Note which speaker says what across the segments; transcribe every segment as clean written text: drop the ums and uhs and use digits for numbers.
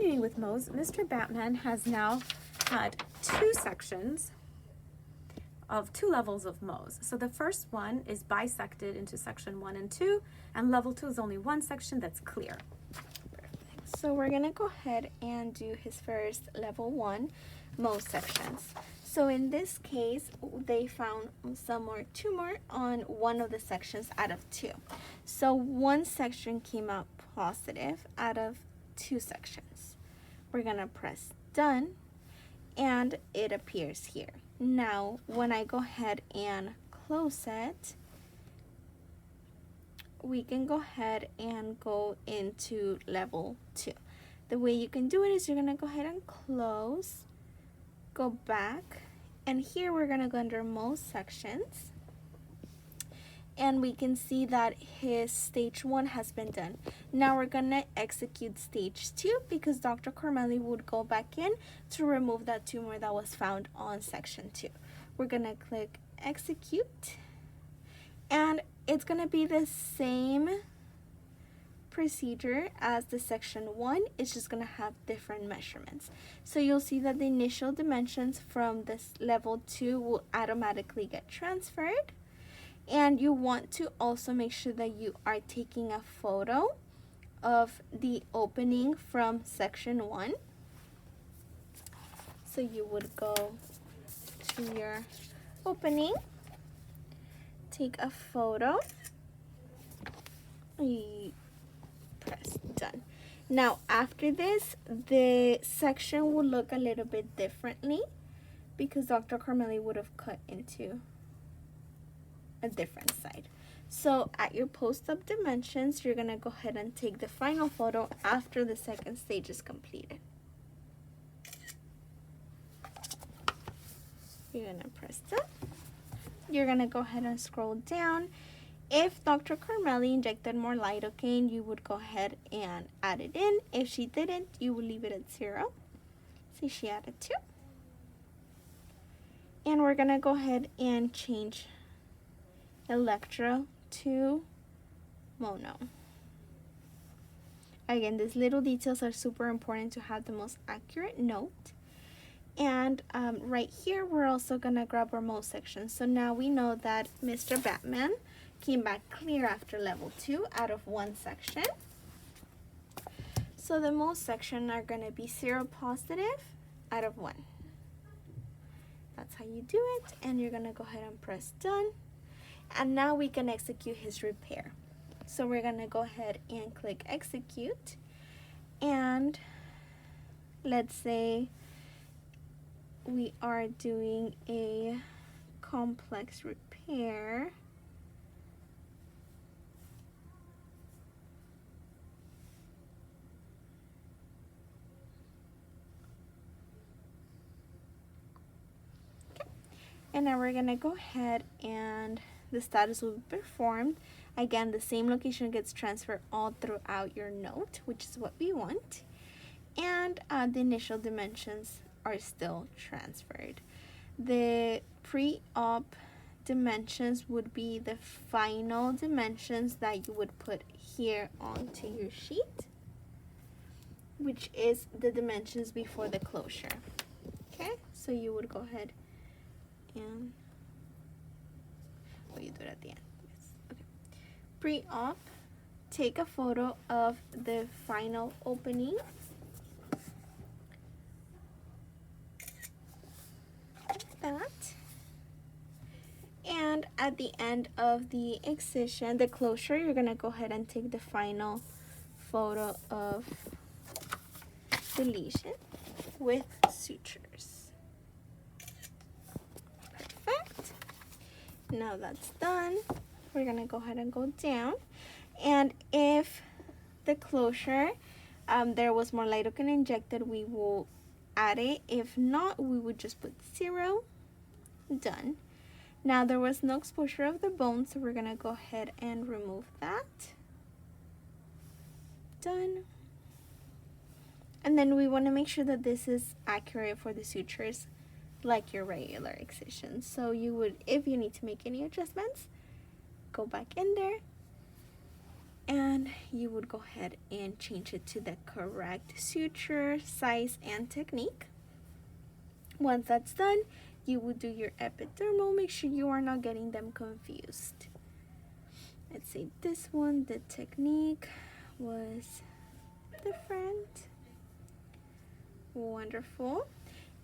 Speaker 1: continuing with Mohs, Mr. Batman has now had two sections of two levels of Mohs. So the first one is bisected into section 1 and 2, and level 2 is only one section that's clear.
Speaker 2: So we're gonna go ahead and do his first level 1 Mohs sections. So in this case, they found some more tumor on one of the sections out of 2. So one section came out positive out of 2 sections. We're gonna press done, and it appears here. Now, when I go ahead and close it, we can go ahead and go into level 2. The way you can do it is you're gonna go ahead and close, go back, and here we're gonna go under most sections, and we can see that his stage 1 has been done. Now we're gonna execute stage 2 because Dr. Kormeili would go back in to remove that tumor that was found on section 2. We're gonna click execute, and it's gonna be the same procedure as the section 1. It's just gonna have different measurements. So you'll see that the initial dimensions from this level 2 will automatically get transferred, and you want to also make sure that you are taking a photo of the opening from section 1. So you would go to your opening, take a photo, you press done. Now after this, the section will look a little bit differently because Dr. Kormeili would have cut into a different side. So at your post-op dimensions, you're gonna go ahead and take the final photo after the second stage is completed. You're gonna press done. You're gonna go ahead and scroll down. If Dr. Kormeili injected more lidocaine, you would go ahead and add it in. If she didn't, you would leave it at 0. See, she added 2. And we're gonna go ahead and change electro to mono. Again, these little details are super important to have the most accurate note. And right here, we're also gonna grab our Mohs section. So now we know that Mr. Batman came back clear after level 2 out of 1 section. So the Mohs section are gonna be 0 positive out of 1. That's how you do it, and you're gonna go ahead and press done. And now we can execute his repair. So we're gonna go ahead and click execute, and let's say we are doing a complex repair. Okay. And now we're gonna go ahead and the status will be performed. Again, the same location gets transferred all throughout your note, which is what we want. And the initial dimensions are still transferred. The pre-op dimensions would be the final dimensions that you would put here onto your sheet, which is the dimensions before the closure. Okay, so you would go ahead and you do it at the end. Yes. Okay. Pre-op, take a photo of the final opening. That. And at the end of the excision, the closure, you're gonna go ahead and take the final photo of the lesion with sutures. Perfect. Now that's done, we're gonna go ahead and go down, and if the closure there was more lidocaine injected, we will add it. If not, we would just put 0. Done. Now there was no exposure of the bone, so we're gonna go ahead and remove that. Done. And then we want to make sure that this is accurate for the sutures, like your regular excision. So you would, if you need to make any adjustments, go back in there And you would go ahead and change it to the correct suture, size, and technique. Once that's done, you would do your epidermal. Make sure you are not getting them confused. Let's say this one, the technique was different. Wonderful.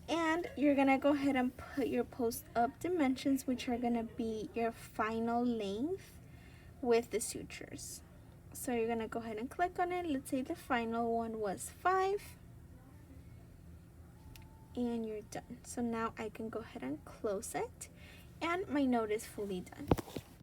Speaker 2: And you're gonna go ahead and put your post-op dimensions, which are gonna be your final length with the sutures. So you're gonna go ahead and click on it. Let's say the final one was 5. And you're done. So now I can go ahead and close it. And my note is fully done.